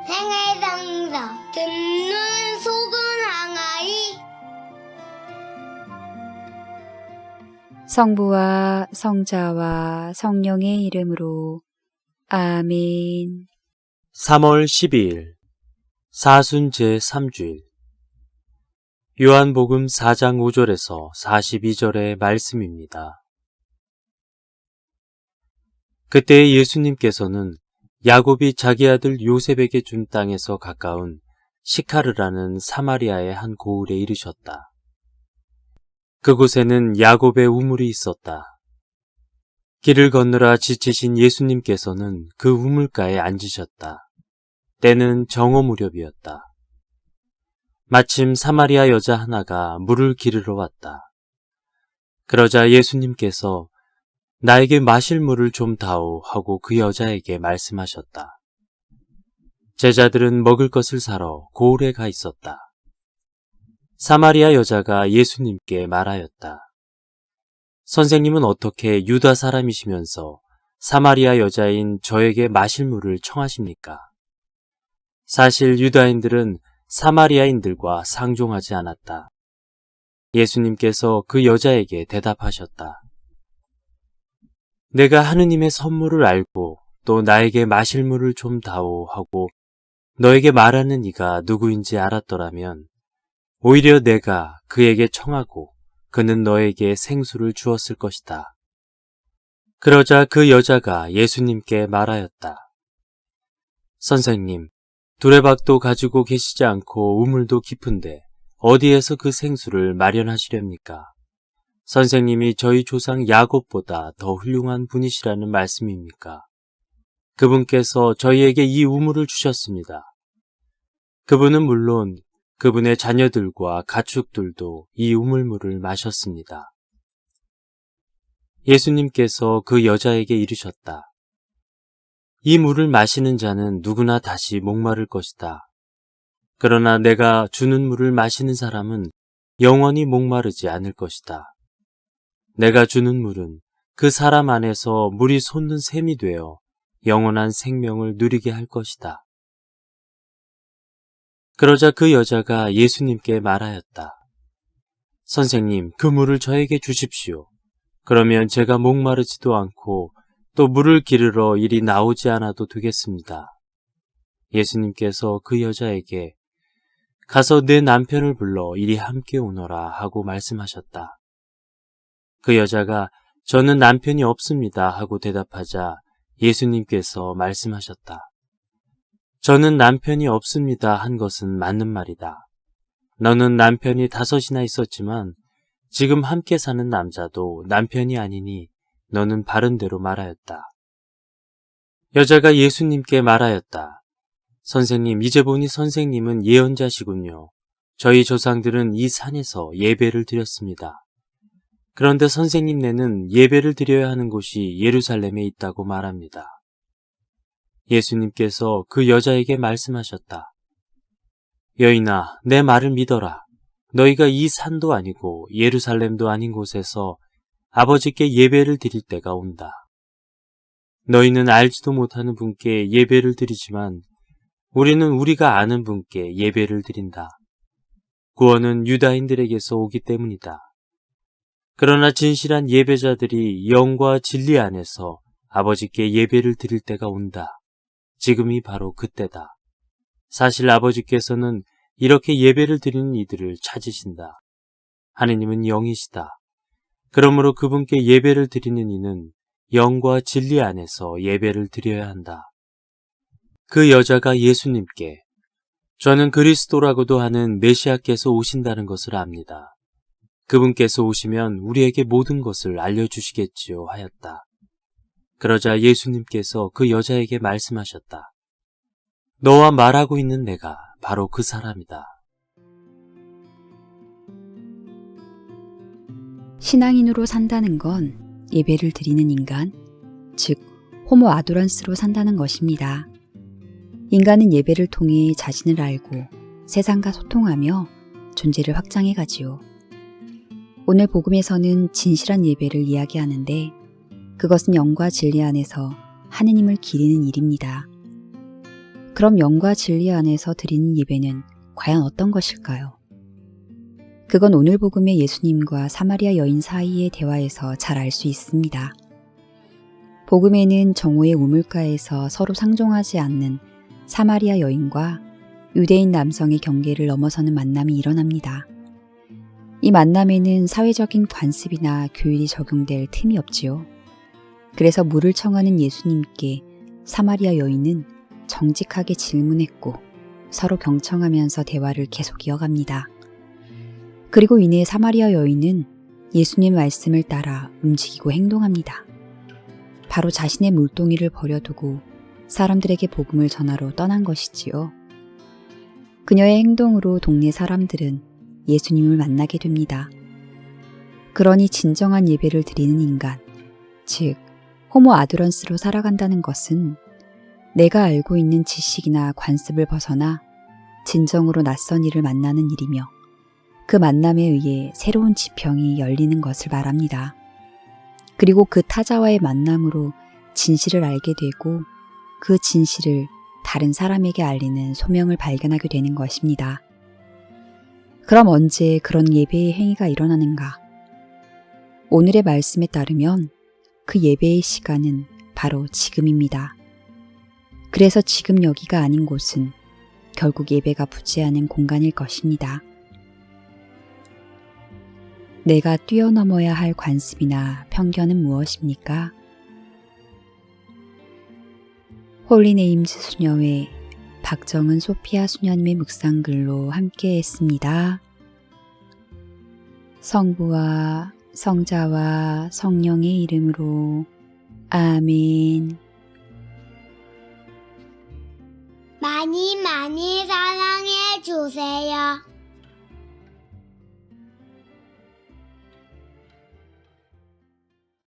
생애상사 듣는 속은 항아리. 성부와 성자와 성령의 이름으로 아멘. 3월 12일 사순 제3주일 요한복음 4장 5절에서 42절의 말씀입니다. 그때 예수님께서는 야곱이 자기 아들 요셉에게 준 땅에서 가까운 시카르라는 사마리아의 한 고을에 이르셨다. 그곳에는 야곱의 우물이 있었다. 길을 건너라 지치신 예수님께서는 그 우물가에 앉으셨다. 때는 정오 무렵이었다. 마침 사마리아 여자 하나가 물을 기르러 왔다. 그러자 예수님께서 나에게 마실 물을 좀 다오 하고 그 여자에게 말씀하셨다. 제자들은 먹을 것을 사러 고을에 가 있었다. 사마리아 여자가 예수님께 말하였다. 선생님은 어떻게 유다 사람이시면서 사마리아 여자인 저에게 마실 물을 청하십니까? 사실 유다인들은 사마리아인들과 상종하지 않았다. 예수님께서 그 여자에게 대답하셨다. 내가 하느님의 선물을 알고 또 나에게 마실 물을 좀 다오 하고 너에게 말하는 이가 누구인지 알았더라면 오히려 내가 그에게 청하고 그는 너에게 생수를 주었을 것이다. 그러자 그 여자가 예수님께 말하였다. 선생님, 두레박도 가지고 계시지 않고 우물도 깊은데 어디에서 그 생수를 마련하시렵니까? 선생님이 저희 조상 야곱보다 더 훌륭한 분이시라는 말씀입니까? 그분께서 저희에게 이 우물을 주셨습니다. 그분은 물론 그분의 자녀들과 가축들도 이 우물물을 마셨습니다. 예수님께서 그 여자에게 이르셨다. 이 물을 마시는 자는 누구나 다시 목마를 것이다. 그러나 내가 주는 물을 마시는 사람은 영원히 목마르지 않을 것이다. 내가 주는 물은 그 사람 안에서 물이 솟는 샘이 되어 영원한 생명을 누리게 할 것이다. 그러자 그 여자가 예수님께 말하였다. 선생님, 그 물을 저에게 주십시오. 그러면 제가 목마르지도 않고 또 물을 기르러 이리 나오지 않아도 되겠습니다. 예수님께서 그 여자에게 가서 내 남편을 불러 이리 함께 오너라 하고 말씀하셨다. 그 여자가 저는 남편이 없습니다 하고 대답하자 예수님께서 말씀하셨다. 저는 남편이 없습니다 한 것은 맞는 말이다. 너는 남편이 5이나 있었지만 지금 함께 사는 남자도 남편이 아니니 너는 바른 대로 말하였다. 여자가 예수님께 말하였다. 선생님, 이제 보니 선생님은 예언자시군요. 저희 조상들은 이 산에서 예배를 드렸습니다. 그런데 선생님네는 예배를 드려야 하는 곳이 예루살렘에 있다고 말합니다. 예수님께서 그 여자에게 말씀하셨다. 여인아, 내 말을 믿어라. 너희가 이 산도 아니고 예루살렘도 아닌 곳에서 아버지께 예배를 드릴 때가 온다. 너희는 알지도 못하는 분께 예배를 드리지만 우리는 우리가 아는 분께 예배를 드린다. 구원은 유다인들에게서 오기 때문이다. 그러나 진실한 예배자들이 영과 진리 안에서 아버지께 예배를 드릴 때가 온다. 지금이 바로 그때다. 사실 아버지께서는 이렇게 예배를 드리는 이들을 찾으신다. 하느님은 영이시다. 그러므로 그분께 예배를 드리는 이는 영과 진리 안에서 예배를 드려야 한다. 그 여자가 예수님께 저는 그리스도라고도 하는 메시아께서 오신다는 것을 압니다. 그분께서 오시면 우리에게 모든 것을 알려주시겠지요 하였다. 그러자 예수님께서 그 여자에게 말씀하셨다. 너와 말하고 있는 내가 바로 그 사람이다. 신앙인으로 산다는 건 예배를 드리는 인간, 즉 호모 아도란스로 산다는 것입니다. 인간은 예배를 통해 자신을 알고 세상과 소통하며 존재를 확장해 가지요. 오늘 복음에서는 진실한 예배를 이야기하는데 그것은 영과 진리 안에서 하느님을 기리는 일입니다. 그럼 영과 진리 안에서 드리는 예배는 과연 어떤 것일까요? 그건 오늘 복음의 예수님과 사마리아 여인 사이의 대화에서 잘 알 수 있습니다. 복음에는 정오의 우물가에서 서로 상종하지 않는 사마리아 여인과 유대인 남성의 경계를 넘어서는 만남이 일어납니다. 이 만남에는 사회적인 관습이나 규율이 적용될 틈이 없지요. 그래서 물을 청하는 예수님께 사마리아 여인은 정직하게 질문했고 서로 경청하면서 대화를 계속 이어갑니다. 그리고 이내 사마리아 여인은 예수님 말씀을 따라 움직이고 행동합니다. 바로 자신의 물동이를 버려두고 사람들에게 복음을 전하러 떠난 것이지요. 그녀의 행동으로 동네 사람들은 예수님을 만나게 됩니다. 그러니 진정한 예배를 드리는 인간, 즉 호모 아두런스로 살아간다는 것은 내가 알고 있는 지식이나 관습을 벗어나 진정으로 낯선 이를 만나는 일이며 그 만남에 의해 새로운 지평이 열리는 것을 말합니다. 그리고 그 타자와의 만남으로 진실을 알게 되고 그 진실을 다른 사람에게 알리는 소명을 발견하게 되는 것입니다. 그럼 언제 그런 예배의 행위가 일어나는가? 오늘의 말씀에 따르면 그 예배의 시간은 바로 지금입니다. 그래서 지금 여기가 아닌 곳은 결국 예배가 부재하는 공간일 것입니다. 내가 뛰어넘어야 할 관습이나 편견은 무엇입니까? 홀리네임즈 수녀회 박정은 소피아 수녀님의 묵상글로 함께 했습니다. 성부와 성자와 성령의 이름으로 아멘. 많이 많이 사랑해 주세요.